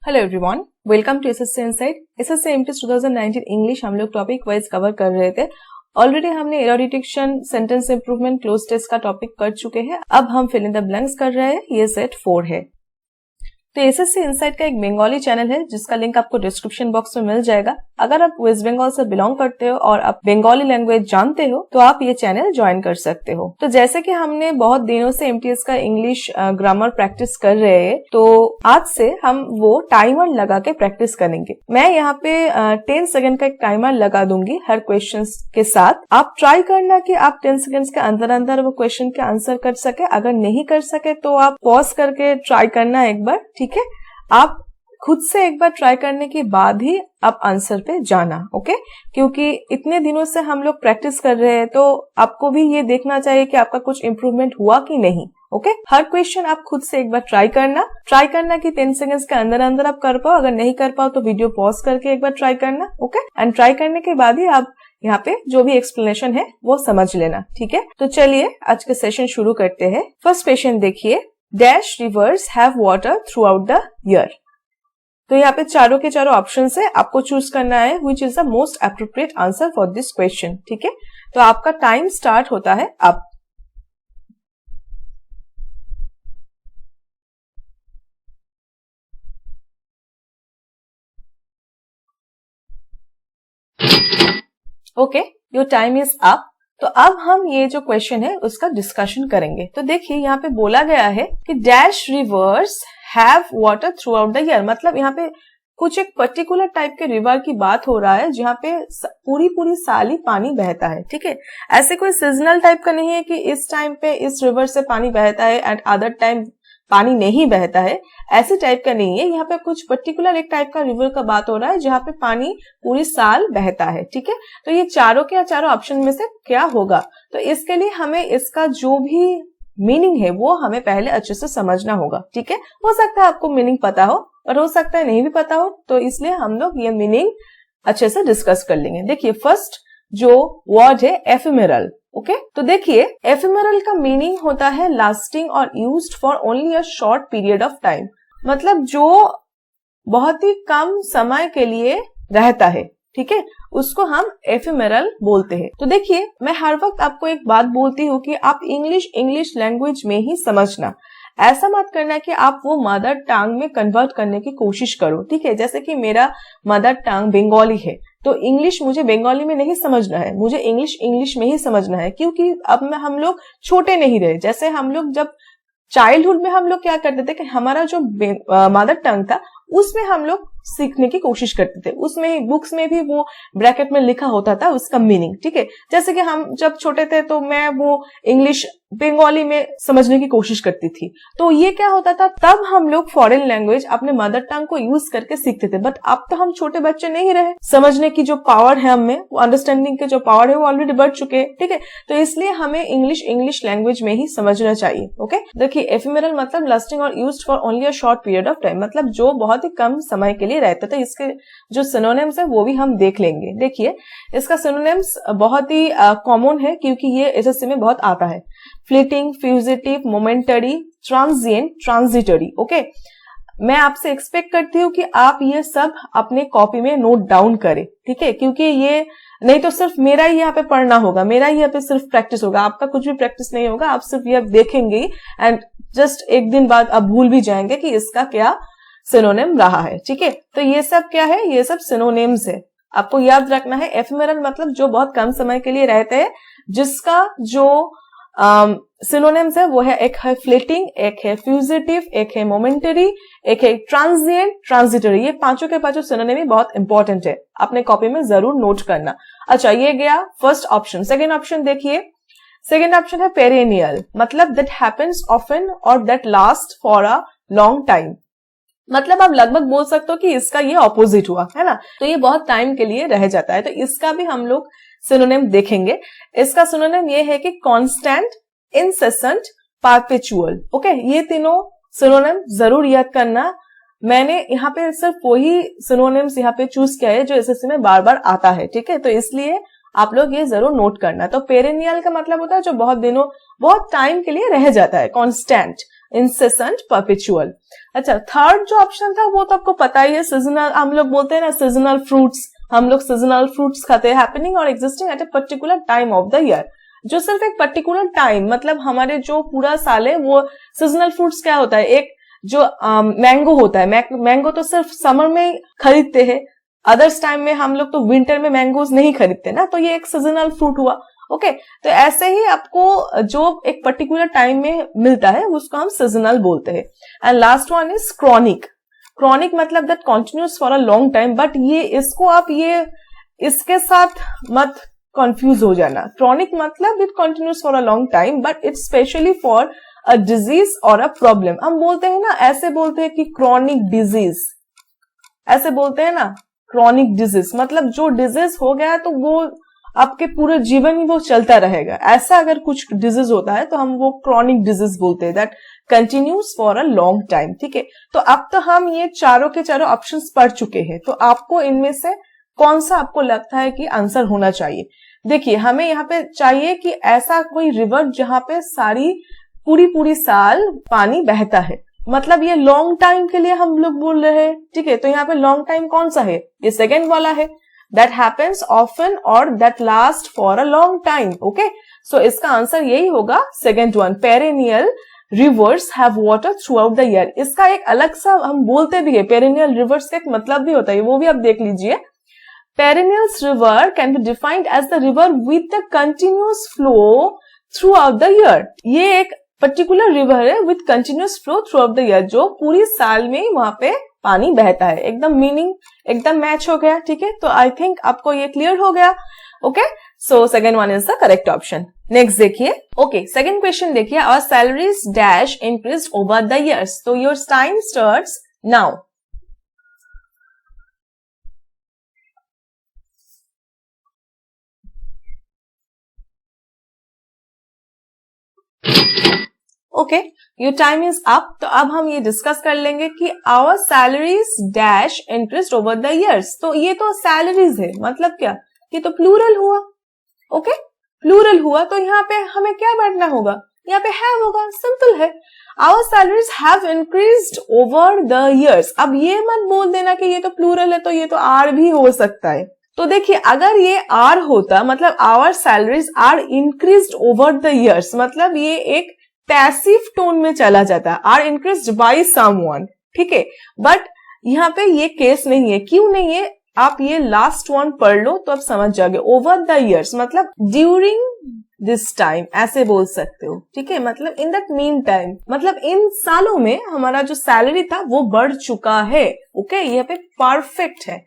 Hello everyone, welcome to SSC insight. SSC MT 2019 English हम लोग topic wise cover कर रहे थे। ऑलरेडी हमने error detection, sentence improvement, cloze test का टॉपिक कर चुके हैं। अब हम फिल इन द ब्लैंक्स कर रहे हैं। ये सेट 4 है। तो एसएससी इनसाइट का एक बंगाली चैनल है जिसका लिंक आपको डिस्क्रिप्शन बॉक्स में मिल जाएगा। अगर आप वेस्ट बंगाल से बिलोंग करते हो और आप बंगाली लैंग्वेज जानते हो तो आप ये चैनल ज्वाइन कर सकते हो। तो जैसे कि हमने बहुत दिनों से एमटीएस का इंग्लिश ग्रामर प्रैक्टिस कर रहे हैं, तो आज से हम वो टाइमर लगा के प्रैक्टिस करेंगे। मैं यहाँ पे 10 सेकंड का एक टाइमर लगा दूंगी हर क्वेश्चन के साथ। आप ट्राई करना कि आप 10 सेकंड के अंदर अंदर वो क्वेश्चन के आंसर कर सके। अगर नहीं कर सके तो आप पॉज करके ट्राई करना एक बार, ठीक है। आप खुद से एक बार ट्राई करने के बाद ही आप आंसर पे जाना, ओके। क्योंकि इतने दिनों से हम लोग प्रैक्टिस कर रहे हैं तो आपको भी ये देखना चाहिए कि आपका कुछ इम्प्रूवमेंट हुआ कि नहीं, ओके। हर क्वेश्चन आप खुद से एक बार ट्राई करना कि 10 सेकंड्स के अंदर अंदर आप कर पाओ। अगर नहीं कर पाओ तो वीडियो पॉज करके एक बार ट्राई करना, ओके। एंड ट्राई करने के बाद ही आप यहाँ पे जो भी एक्सप्लेनेशन है वो समझ लेना, ठीक है। तो चलिए आज के सेशन शुरू करते हैं। फर्स्ट क्वेश्चन देखिए, dash reverse have water throughout the year. तो यहाँ पे चारों के चारों ऑप्शन है, आपको चूज करना है which is the most appropriate answer for this question, ठीक है। तो आपका टाइम स्टार्ट होता है अब। Okay, your time is up. तो अब हम ये जो क्वेश्चन है उसका डिस्कशन करेंगे। तो देखिए यहाँ पे बोला गया है कि dash reverse have water throughout the year. मतलब यहाँ पे कुछ एक पर्टिकुलर टाइप के रिवर की बात हो रहा है जहाँ पे पूरी साल ही पानी बहता है, ठीक है। ऐसे कोई सीजनल टाइप का नहीं है कि इस टाइम पे इस रिवर से पानी बहता है एंड अदर टाइम पानी नहीं बहता है, ऐसे टाइप का नहीं है। यहाँ पे कुछ पर्टिकुलर एक टाइप का रिवर का बात हो रहा है जहाँ पे पानी पूरी साल बहता है, ठीक है। तो ये चारों के चारों ऑप्शन में से क्या होगा? तो इसके लिए हमें इसका जो भी मीनिंग है वो हमें पहले अच्छे से समझना होगा, ठीक है। हो सकता है आपको मीनिंग पता हो और हो सकता है नहीं भी पता हो, तो इसलिए हम लोग ये मीनिंग अच्छे से डिस्कस कर लेंगे। देखिए फर्स्ट जो वर्ड है एफिमेरल, ओके। तो देखिए एफिमेरल का मीनिंग होता है लास्टिंग और used for only a short period of time. मतलब जो बहुत ही कम समय के लिए रहता है, ठीक है, उसको हम एफिमेरल बोलते हैं। तो देखिए मैं हर वक्त आपको एक बात बोलती हूँ कि आप इंग्लिश लैंग्वेज में ही समझना। ऐसा मत करना कि आप वो मदर टंग में कन्वर्ट करने की कोशिश करो, ठीक है। जैसे कि मेरा मदर टंग बंगाली है तो इंग्लिश मुझे बंगाली में नहीं समझना है, मुझे इंग्लिश में ही समझना है। क्योंकि अब हम लोग छोटे नहीं रहे। जैसे हम लोग जब चाइल्डहुड में हम लोग क्या करते थे कि हमारा जो मदर टंग था उसमें हम लोग सीखने की कोशिश करते थे। उसमें बुक्स में भी वो ब्रैकेट में लिखा होता था उसका मीनिंग, ठीक है। जैसे कि हम जब छोटे थे तो मैं वो इंग्लिश बंगाली में समझने की कोशिश करती थी। तो ये क्या होता था, तब हम लोग फॉरेन लैंग्वेज अपने मदर टंग को यूज करके सीखते थे। बट अब तो हम छोटे बच्चे नहीं रहे। समझने की जो पावर है हमें, वो अंडरस्टैंडिंग के जो पावर है वो ऑलरेडी बढ़ चुके हैं, ठीक है। तो इसलिए हमें इंग्लिश लैंग्वेज में ही समझना चाहिए, ओके। देखिए एफिमेरल मतलब लास्टिंग और used for only a short period of time, मतलब जो बहुत ही कम समय के लिए रहता था। इसके जो सिनोनिम्स है वो भी हम देख लेंगे। देखिए इसका सिनोनिम्स बहुत ही कॉमन है क्योंकि ये एसएससी में बहुत आता है। Fleeting, fugitive, momentary, transient, transitory, okay. मैं आपसे एक्सपेक्ट करती हूँ कि आप ये सब अपने कॉपी में नोट डाउन करें, ठीक है। क्योंकि ये नहीं तो सिर्फ मेरा ही यहाँ पे पढ़ना होगा, मेरा ही यहाँ पे सिर्फ प्रैक्टिस होगा, आपका कुछ भी प्रैक्टिस नहीं होगा। आप सिर्फ ये देखेंगे एंड जस्ट एक दिन बाद आप भूल भी जाएंगे कि इसका क्या सिनोनिम रहा है, ठीक है। तो ये सब क्या है, ये सब सिनोनिम्स है। आपको याद रखना है एफिमेरल मतलब जो बहुत कम समय के लिए रहते हैं, जिसका जो सिनोनिम्स है वो है, एक है फ्लीटिंग, एक है फ्यूजिटिव, एक है मोमेंटरी, एक है ट्रांजिएंट, ट्रांजिटरी। ये पांचों के पांचों सिनोनिम ही बहुत इंपॉर्टेंट है, अपने कॉपी में जरूर नोट करना। अच्छा ये गया फर्स्ट ऑप्शन। सेकेंड ऑप्शन देखिए, सेकेंड ऑप्शन है पेरेनियल, मतलब दैट हैपेंस ऑफन और that last for a long time. मतलब आप लगभग बोल सकते हो कि इसका ये ऑपोजिट हुआ, है ना। तो ये बहुत टाइम के लिए रह जाता है। तो इसका भी हम लोग सिनोनिम देखेंगे। इसका सिनोनिम ये है कि कांस्टेंट, इंसेसेंट, परपेचुअल, ओके। ये तीनों सिनोनिम जरूर याद करना। मैंने यहाँ पे सिर्फ वही सिनोनिम्स यहाँ पे चूज किया है जो एसएससी में बार बार आता है, ठीक है। तो इसलिए आप लोग ये जरूर नोट करना। तो पेरेनियल का मतलब होता है जो बहुत दिनों, बहुत टाइम के लिए रह जाता है, कांस्टेंट। Incessant, perpetual. अच्छा, थर्ड जो ऑप्शन था वो तो आपको पता ही है, सीजनल। हम लोग बोलते हैं ना सीजनल फ्रूट्स, हम लोग सीजनल फ्रूट्स खाते हैं, हैपनिंग और existing at a particular time of the year. जो सिर्फ एक पर्टिकुलर टाइम, मतलब हमारे जो पूरा साल है वो सीजनल फ्रूट्स क्या होता है, एक जो मैंगो होता है, मैंगो तो सिर्फ समर में खरीदते हैं, अदर्स टाइम में हम लोग तो विंटर में मैंगोज नहीं खरीदते ना, तो ये एक सीजनल फ्रूट हुआ। ओके, तो ऐसे ही आपको जो एक पर्टिकुलर टाइम में मिलता है उसको हम सीजनल बोलते हैं। And last one is chronic. Chronic मतलब that continuous for a long time, but ये इसको आप ये इसके साथ मत कंफ्यूज हो जाना। क्रॉनिक मतलब it continuous for a long time, but it's specially for a disease और अ प्रॉब्लम। हम बोलते हैं ना, ऐसे बोलते हैं कि क्रॉनिक डिजीज, ऐसे बोलते हैं ना, क्रॉनिक डिजीज मतलब जो डिजीज हो गया तो वो आपके पूरे जीवन वो चलता रहेगा। ऐसा अगर कुछ डिजीज होता है तो हम वो क्रॉनिक डिजीज बोलते हैं, that continuous for a long time. ठीक है, तो अब तो हम ये चारों के चारों ऑप्शंस पढ़ चुके हैं, तो आपको इनमें से कौन सा आपको लगता है कि आंसर होना चाहिए? देखिए, हमें यहाँ पे चाहिए कि ऐसा कोई रिवर जहां पे सारी पूरी साल पानी बहता है, मतलब ये लॉन्ग टाइम के लिए हम लोग बोल रहे हैं। ठीक है, तो यहाँ पे लॉन्ग टाइम कौन सा है? ये सेकेंड वाला है, दैट हैपेंस ऑफन और that last for a long time. Okay, so इसका आंसर यही होगा second one, perennial rivers have water throughout the year. इसका एक अलग सा हम बोलते भी है, पेरेनियल रिवर्स का एक मतलब भी होता है, वो भी आप देख लीजिए। Perennial river can be defined as the river with the continuous flow throughout the year. ये एक पर्टिकुलर रिवर है with continuous flow through out the year, जो पूरी साल में वहां पे पानी बहता है। एकदम मीनिंग एकदम मैच हो गया। ठीक है, तो आई थिंक आपको ये क्लियर हो गया। Okay, so second one is the correct option. Next देखिए, ओके, सेकंड क्वेश्चन देखिए, our salaries dash increase over the years. तो your time starts now. Okay, your time is up. तो अब हम ये डिस्कस कर लेंगे कि our salaries dash increase over the years. तो ये तो सैलरीज है, मतलब क्या, ये तो प्लूरल हुआ। ओके, प्लूरल हुआ, तो यहाँ पे हमें क्या बैठना होगा, यहाँ पे हैव होगा, सिंपल है। Our salaries have increased over the years. अब ये मत बोल देना कि ये तो प्लूरल है तो ये तो आर भी हो सकता है। तो देखिए, अगर ये आर होता, मतलब our salaries are increased over the years, मतलब ये एक पैसिव टोन में चला जाता है, आर इंक्रीज्ड बाय समवन। ठीक है, बट यहाँ पे ये केस नहीं है। क्यों नहीं है? आप ये लास्ट वन पढ़ लो तो आप समझ जाओगे। ओवर द ईयर्स मतलब ड्यूरिंग दिस टाइम ऐसे बोल सकते हो। ठीक है, मतलब इन दैट मीन टाइम, मतलब इन सालों में हमारा जो सैलरी था वो बढ़ चुका है। ओके, यहाँ पे परफेक्ट है,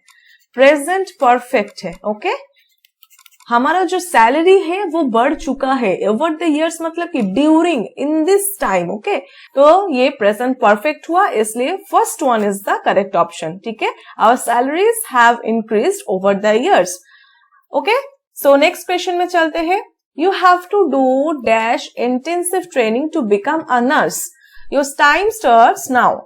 प्रेजेंट परफेक्ट है। ओके, हमारा जो सैलरी है वो बढ़ चुका है। ओवर द ईयर्स मतलब कि during, in this time. Okay, तो ये प्रेजेंट परफेक्ट हुआ, इसलिए first one is the correct option. ठीक है, our salaries have increased over the years. Okay, so next question में चलते हैं। You have to do dash intensive training to become a nurse. Your time starts now.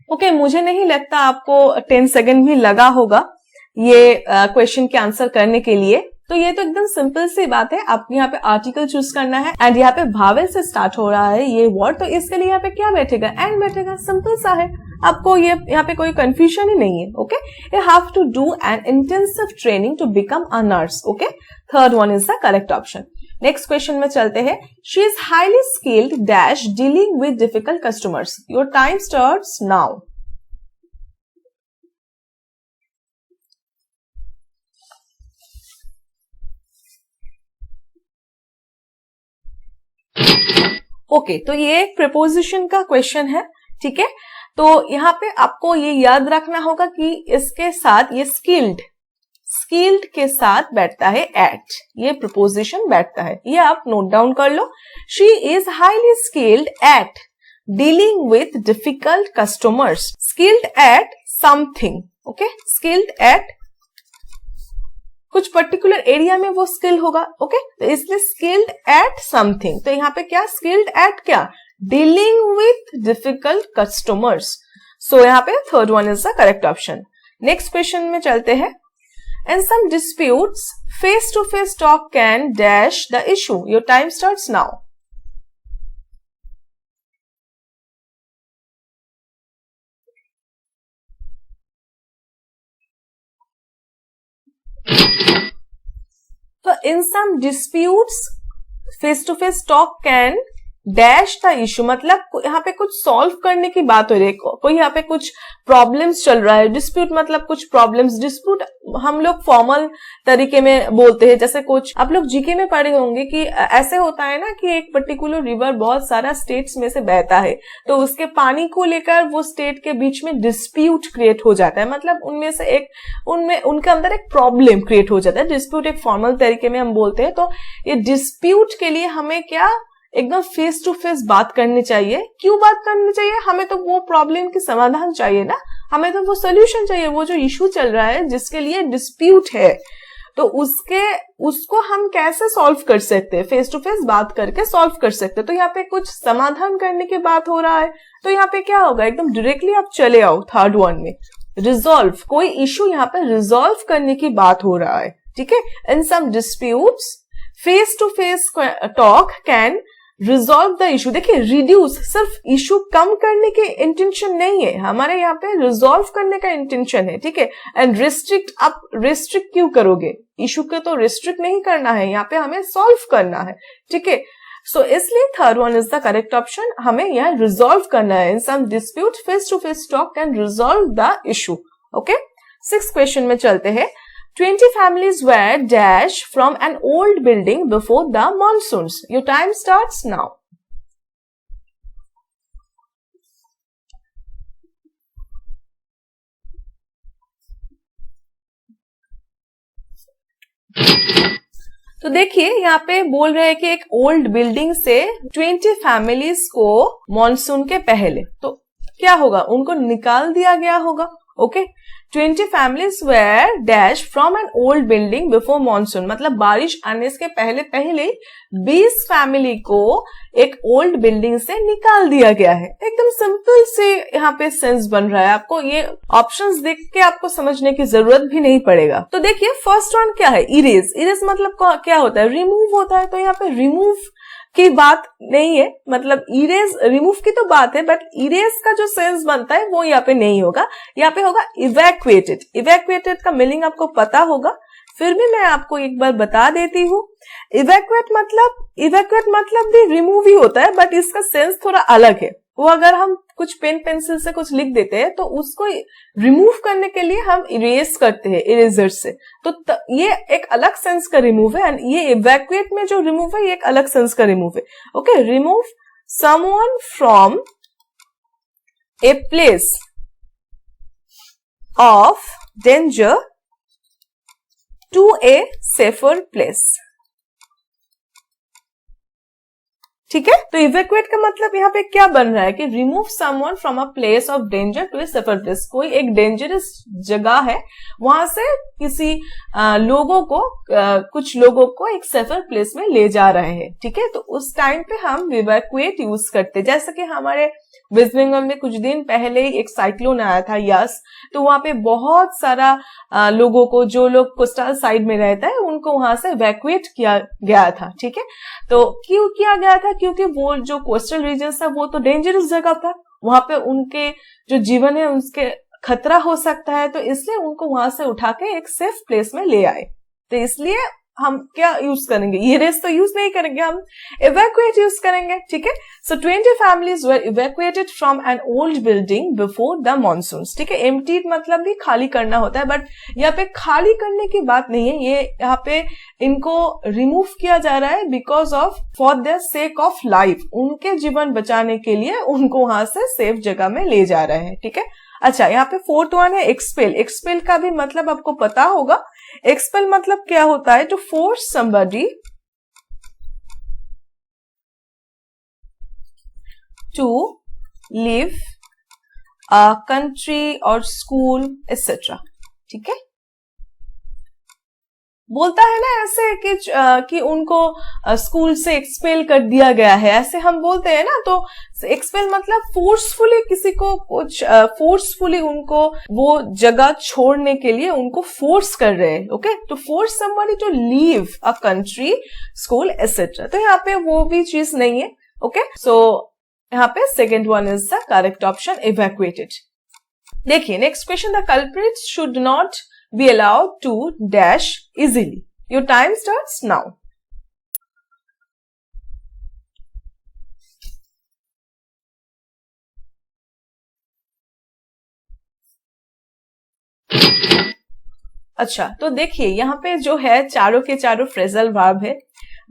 Okay, मुझे नहीं लगता आपको 10 second भी लगा होगा ये क्वेश्चन के आंसर करने के लिए। तो ये तो एकदम सिंपल सी बात है। आपको यहाँ पे आर्टिकल चूज करना है एंड यहाँ पे भावेल से स्टार्ट हो रहा है ये वर्ड, तो इसके लिए यहाँ पे क्या बैठेगा, एंड बैठेगा। सिंपल सा है, आपको ये यहाँ पे कोई कंफ्यूजन ही नहीं है। Okay, you have to do an intensive training to become a nurse. Okay, third one is the correct option. Next question में चलते हैं। She is highly skilled dash dealing with difficult customers. Your time starts now. Okay, तो ये एक preposition का question है। ठीक है, तो यहाँ पे आपको ये याद रखना होगा कि इसके साथ ये स्किल्ड के साथ बैठता है एट, ये प्रीपोजिशन बैठता है, ये आप नोट डाउन कर लो। She is highly skilled at dealing with difficult customers. Skilled at something. Okay, skilled at कुछ पर्टिकुलर एरिया में वो स्किल होगा। ओके, तो इसलिए स्किल्ड एट समथिंग। तो यहाँ पे क्या, स्किल्ड एट क्या, डीलिंग विथ डिफिकल्ट कस्टमर्स। सो यहाँ पे third one is the correct option. Next question में चलते हैं. In some disputes, face-to-face talk can dash the issue. Your time starts now. So, in some disputes, face-to-face talk can dash the issue. मतलब यहाँ पे कुछ solve करने की बात हो रही है, कोई यहाँ पे कुछ प्रॉब्लम्स चल रहा है. डिस्प्यूट मतलब कुछ प्रॉब्लम्स. डिस्प्यूट हम लोग फॉर्मल तरीके में बोलते हैं, जैसे कुछ आप लोग जीके में पढ़े होंगे कि ऐसे होता है ना कि एक पर्टिकुलर रिवर बहुत सारा स्टेट्स में से बहता है, तो उसके पानी को लेकर वो स्टेट के बीच में डिस्प्यूट क्रिएट हो जाता है. मतलब उनमें से एक उनके अंदर एक प्रॉब्लम क्रिएट हो जाता है. डिस्प्यूट एक फॉर्मल तरीके में हम बोलते हैं. तो ये डिस्प्यूट के लिए हमें क्या एकदम फेस टू फेस बात करनी चाहिए. क्यों बात करनी चाहिए? हमें तो वो प्रॉब्लम की समाधान चाहिए ना, हमें तो वो सोल्यूशन चाहिए. वो जो इशू चल रहा है जिसके लिए डिस्प्यूट है, तो उसको हम कैसे सॉल्व कर सकते हैं? फेस टू फेस बात करके सॉल्व कर सकते हैं. तो यहाँ पे कुछ समाधान करने की बात हो रहा है, तो यहाँ पे क्या होगा, एकदम डायरेक्टली आप चले आओ थर्ड वन में. रिजॉल्व, कोई इशू यहाँ पे रिजॉल्व करने की बात हो रहा है. ठीक है. In some disputes face to face talk can resolve the issue. देखिए, रिड्यूस सिर्फ इशू कम करने की इंटेंशन नहीं है, हमारे यहाँ पे रिजॉल्व करने का इंटेंशन है. ठीक है. एंड रिस्ट्रिक्ट, आप रिस्ट्रिक्ट क्यों करोगे? इशू को तो रिस्ट्रिक्ट नहीं करना है, यहाँ पे हमें सॉल्व करना है. ठीक है. सो इसलिए third one is the correct option. हमें यहाँ रिजॉल्व करना है. In some dispute face to face talk can resolve the issue. Okay. 6th question में चलते हैं. 20 families were dashed from an old building before the monsoons. Your time starts now. तो देखिए, यहाँ पे बोल रहे हैं कि एक ओल्ड बिल्डिंग से 20 फैमिलीज को मॉनसून के पहले, तो क्या होगा, उनको निकाल दिया गया होगा. Okay. 20 families were dashed from an old building before monsoon. मतलब बारिश आने के पहले 20 फैमिली को एक ओल्ड बिल्डिंग से निकाल दिया गया है. एकदम सिंपल से यहाँ पे सेंस बन रहा है. आपको ये ऑप्शंस देख के आपको समझने की जरूरत भी नहीं पड़ेगा. तो देखिए, फर्स्ट वन क्या है, इरेज. इरेज मतलब क्या होता है, रिमूव होता है. तो यहाँ पे रिमूव की बात नहीं है, मतलब इरेज, रिमूव की तो बात है, बट इरेज का जो सेंस बनता है वो यहाँ पे नहीं होगा. यहाँ पे होगा इवैक्यूएटेड. इवैक्यूएटेड का मीनिंग आपको पता होगा, फिर भी मैं आपको एक बार बता देती हूँ. इवैक्यूएट मतलब भी रिमूव ही होता है, बट इसका सेंस थोड़ा अलग है. वो अगर हम कुछ पेन पेंसिल से कुछ लिख देते हैं, तो उसको रिमूव करने के लिए हम इरेज करते हैं इरेजर से. तो ये एक अलग सेंस का रिमूव है. एंड ये इवैक्यूएट में जो रिमूव है, ये एक अलग सेंस का रिमूव है. Okay. Remove someone from a place of danger to a safer place. ठीक है. तो इवैक्यूएट का मतलब यहाँ पे क्या बन रहा है कि remove someone from a place of danger to a safer place. कोई एक डेंजरस जगह है, वहां से किसी कुछ लोगों को एक सेफर प्लेस में ले जा रहे हैं. ठीक है. तो उस टाइम पे हम इवैक्यूएट यूज करते हैं. जैसे कि हमारे वेस्ट बंगाल में कुछ दिन पहले ही एक साइक्लोन आया था, यस. तो वहां पे बहुत सारा लोगों को, जो लोग कोस्टल साइड में रहता है, उनको वहां से इवैक्यूएट किया गया था. ठीक है. तो क्यों किया गया था? क्योंकि वो जो कोस्टल रीजन था वो तो डेंजरस जगह था, वहां पे उनके जो जीवन है उसके खतरा हो सकता है. तो इसलिए उनको वहां से उठा के एक सेफ प्लेस में ले आए. तो इसलिए हम क्या यूज करेंगे, इरेज तो यूज नहीं करेंगे, हम इवैक्यूएट यूज करेंगे. ठीक है. सो 20 families were evacuated from an old building before the monsoons. ठीक है. एम्प्टी मतलब भी खाली करना होता है, बट यहाँ पे खाली करने की बात नहीं है. ये यहाँ पे इनको रिमूव किया जा रहा है because of, for the sake of life. उनके जीवन बचाने के लिए उनको वहां से सेफ जगह में ले जा रहे हैं. ठीक है. अच्छा, यहाँ पे 4th वन है एक्सपेल. एक्सपेल का भी मतलब आपको पता होगा. एक्सपेल मतलब क्या होता है, to force somebody to live a country और स्कूल एक्सेट्रा. ठीक है. बोलता है ना ऐसे कि उनको स्कूल से एक्सपेल कर दिया गया है, ऐसे हम बोलते हैं ना। तो एक्सपेल मतलब फोर्सफुली किसी को कुछ फोर्सफुली उनको वो जगह छोड़ने के लिए उनको फोर्स कर रहे हैं। ओके, तो force somebody to leave a country, school etcetera. तो यहाँ पे वो भी चीज नहीं है। ओके, सो यहाँ पे second one is the correct option, evacuated. देखिए next question, the culprits should not be allowed to dash easily. Your time starts now. अच्छा, तो देखिए यहाँ पे जो है चारों के चारों फ्रेजल वर्ब है,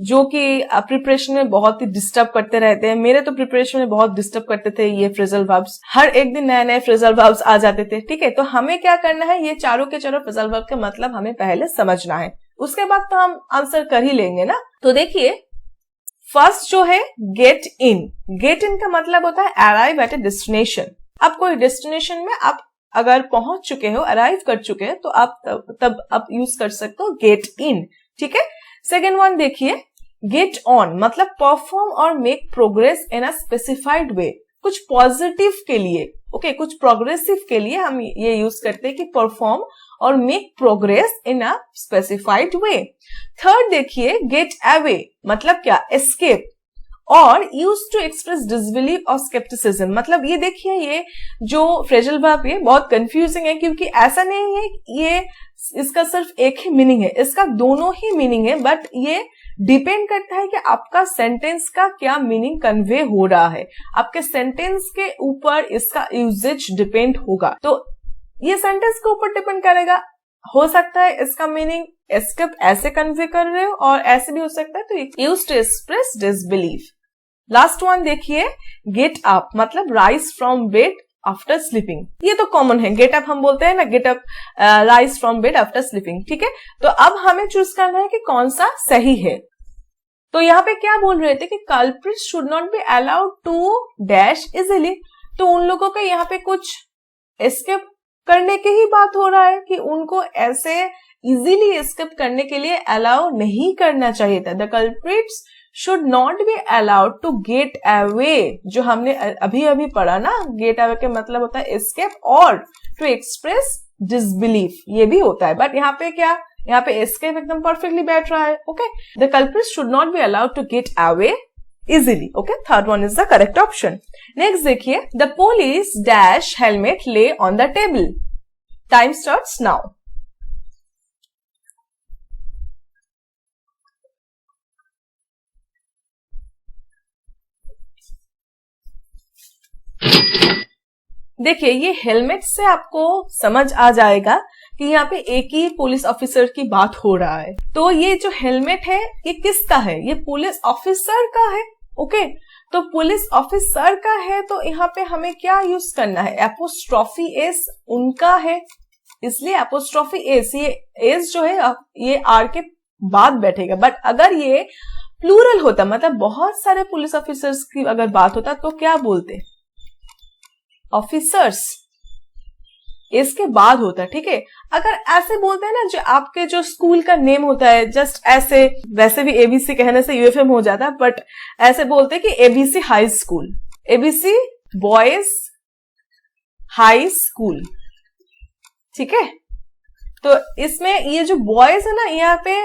जो कि प्रिपरेशन में बहुत ही डिस्टर्ब करते रहते हैं। मेरे तो प्रिपरेशन में बहुत डिस्टर्ब करते थे ये फ्रेजल वर्ब्स, हर एक दिन नए नए फ्रेजल वर्ब्स आ जाते थे। ठीक है, तो हमें क्या करना है, ये चारों के चारों फ्रेजल वर्ब का मतलब हमें पहले समझना है, उसके बाद तो हम आंसर कर ही लेंगे ना। तो देखिए फर्स्ट जो है गेट इन, गेट इन का मतलब होता है अराइव एट ए डेस्टिनेशन। अब कोई डेस्टिनेशन में आप अगर पहुंच चुके हो, अराइव कर चुके हैं, तो आप तब आप यूज कर सकते हो गेट इन। ठीक है, सेकेंड वन देखिए गेट ऑन, मतलब परफॉर्म और make progress in a specified way, कुछ पॉजिटिव के लिए। ओके, कुछ प्रोग्रेसिव के लिए हम ये यूज करते हैं कि परफॉर्म और make progress in a specified way. Third देखिए गेट अवे, मतलब क्या, एस्केप, और यूज टू एक्सप्रेस डिसबिलीफ और स्केप्टिसिज्म। मतलब ये देखिए ये जो फ्रेजल वर्ब है बहुत कंफ्यूजिंग है, क्योंकि ऐसा नहीं है ये इसका सिर्फ एक ही मीनिंग है, इसका दोनों ही मीनिंग है, बट ये डिपेंड करता है कि आपका सेंटेंस का क्या मीनिंग कन्वे हो रहा है, आपके सेंटेंस के ऊपर इसका यूजेज डिपेंड होगा। तो ये सेंटेंस के ऊपर डिपेंड करेगा, हो सकता है इसका मीनिंग एस्केप ऐसे कन्वे कर रहे हो और ऐसे भी हो सकता है, तो use to express disbelief. Last one देखिए गेट अप, मतलब rise from bed after sleeping. ये तो कॉमन है, गेट अप हम बोलते हैं ना, get up rise from bed after sleeping. ठीक है, तो अब हमें चूज करना है कि कौन सा सही है। तो यहाँ पे क्या बोल रहे थे कि culprits should not be allowed to dash easily, तो उन लोगों का यहाँ पे कुछ एस्केप करने की ही बात हो रहा है कि उनको ऐसे इजीली एस्केप करने के लिए अलाउ नहीं करना चाहिए था। The culprits should not be allowed to get away, जो हमने अभी अभी पढ़ा ना, गेट अवे के मतलब होता है एस्केप, और टू एक्सप्रेस डिसबिलीफ ये भी होता है, बट यहाँ पे क्या, यहाँ पे एस्केप एकदम परफेक्टली बैठ रहा है। Okay, the culprits should not be allowed to get away easily. Okay, third one is the correct option. Next देखिए the police dash helmet lay on the table. Time starts now. देखिए ये helmet से आपको समझ आ जाएगा कि यहाँ पे एक ही पुलिस ऑफिसर की बात हो रहा है। तो ये जो हेलमेट है ये किसका है, ये पुलिस ऑफिसर का है। ओके, तो पुलिस ऑफिसर का है, तो यहाँ पे हमें क्या यूज करना है, एपोस्ट्रॉफी एस उनका है, इसलिए एपोस्ट्रॉफी एस, ये एस जो है ये आर के बाद बैठेगा। बट अगर ये प्लूरल होता, मतलब बहुत सारे पुलिस ऑफिसर्स की अगर बात होता, तो क्या बोलते, ऑफिसर्स इसके बाद होता। ठीक है, अगर ऐसे बोलते हैं ना, जो आपके जो स्कूल का नेम होता है, जस्ट ऐसे, वैसे भी एबीसी कहने से यूएफएम हो जाता है, बट ऐसे बोलते हैं कि ABC high school, ABC boys high school. ठीक है, तो इसमें ये जो बॉयज है ना, यहाँ पे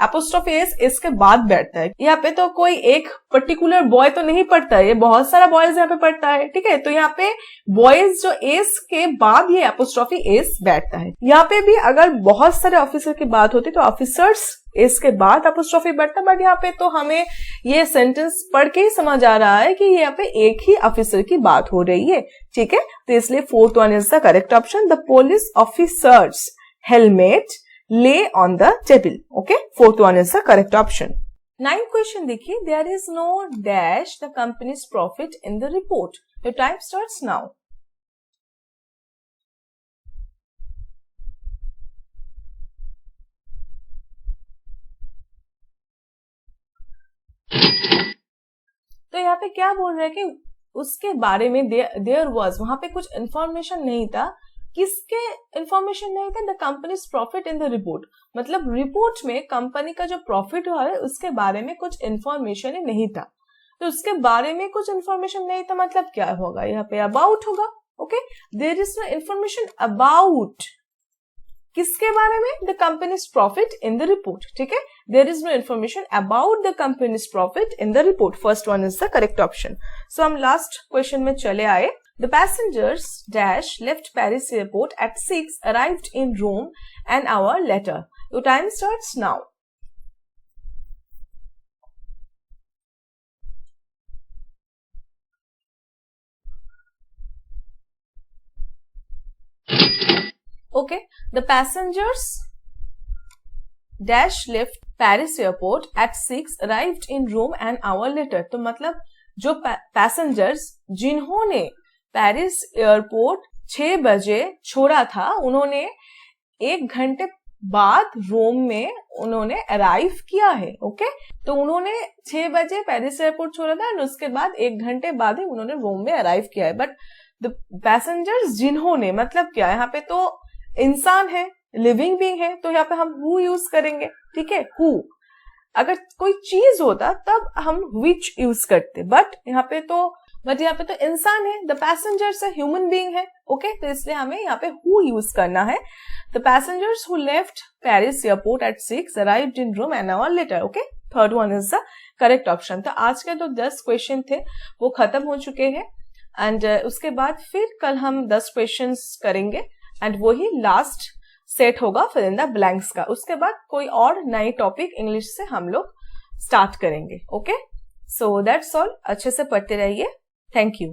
एपोस्ट्रोफी एस इसके बाद बैठता है। यहाँ पे तो कोई एक पर्टिकुलर बॉय तो नहीं पढ़ता है, ये बहुत सारा बॉयज यहाँ पे पढ़ता है। ठीक है, तो यहाँ पे बॉयज जो एस के बाद ये एपोस्ट्रोफी एस बैठता है। यहाँ पे भी अगर बहुत सारे ऑफिसर की बात होती तो ऑफिसर्स एस के बाद एपोस्ट्रोफी बैठता, बट यहाँ पे तो हमें ये सेंटेंस पढ़ के ही समझ आ रहा है कि यहाँ पे एक ही ऑफिसर की बात हो रही है। ठीक है, तो इसलिए fourth one is the correct option, the police officers helmet lay on the table. Okay, fourth one is the correct option. Ninth question देखिए, there is no dash the company's profit in the report. Your time starts now. तो यहाँ पे क्या बोल रहे हैं कि उसके बारे में देयर वाज, वहां पे कुछ इंफॉर्मेशन नहीं था, किसके इंफॉर्मेशन नहीं था? The company's profit in the report, मतलब रिपोर्ट में कंपनी का जो प्रॉफिट हुआ है उसके बारे में कुछ इंफॉर्मेशन ही नहीं था। तो उसके बारे में कुछ इंफॉर्मेशन नहीं था मतलब क्या होगा? यहाँ पे अबाउट होगा। Okay, there is no information about, किसके बारे में? The company's profit in the report. ठीक है, there is no information about the company's profit in the report. First one is the correct option. So हम last question में चले आए। The passengers dash left Paris airport at 6, arrived in Rome an hour later. Your time starts now. Okay, the passengers dash left Paris airport at 6, arrived in Rome an hour later. तो मतलब जो passengers जिन्होंने Paris airport 6 बजे छोड़ा था, उन्होंने 1 घंटे बाद रोम में उन्होंने अराइव किया है। ओके, तो उन्होंने 6 बजे पेरिस एयरपोर्ट छोड़ा था और उसके बाद 1 घंटे बाद ही उन्होंने रोम में अराइव किया है। बट द पैसेंजर्स जिन्होंने मतलब क्या, यहाँ पे तो इंसान है, लिविंग बीइंग है, तो यहाँ पे हम हु यूज करेंगे। ठीक है, हु। अगर कोई चीज होता तब हम विच यूज करते, बट यहाँ पे तो इंसान है, द पैसेंजर्स है, ह्यूमन बीइंग है। ओके, तो इसलिए हमें यहाँ पे हु यूज करना है। The passengers who left Paris airport at 6 arrived in Rome an hour later. Okay, third one is the correct option. तो आज के जो 10 क्वेश्चन थे वो खत्म हो चुके हैं एंड उसके बाद फिर कल हम 10 क्वेश्चन करेंगे एंड वही लास्ट सेट होगा फिल इन द ब्लैंक्स का। उसके बाद कोई और नई टॉपिक इंग्लिश से हम लोग स्टार्ट करेंगे। Okay, so that's all. अच्छे से पढ़ते रहिए। Thank you.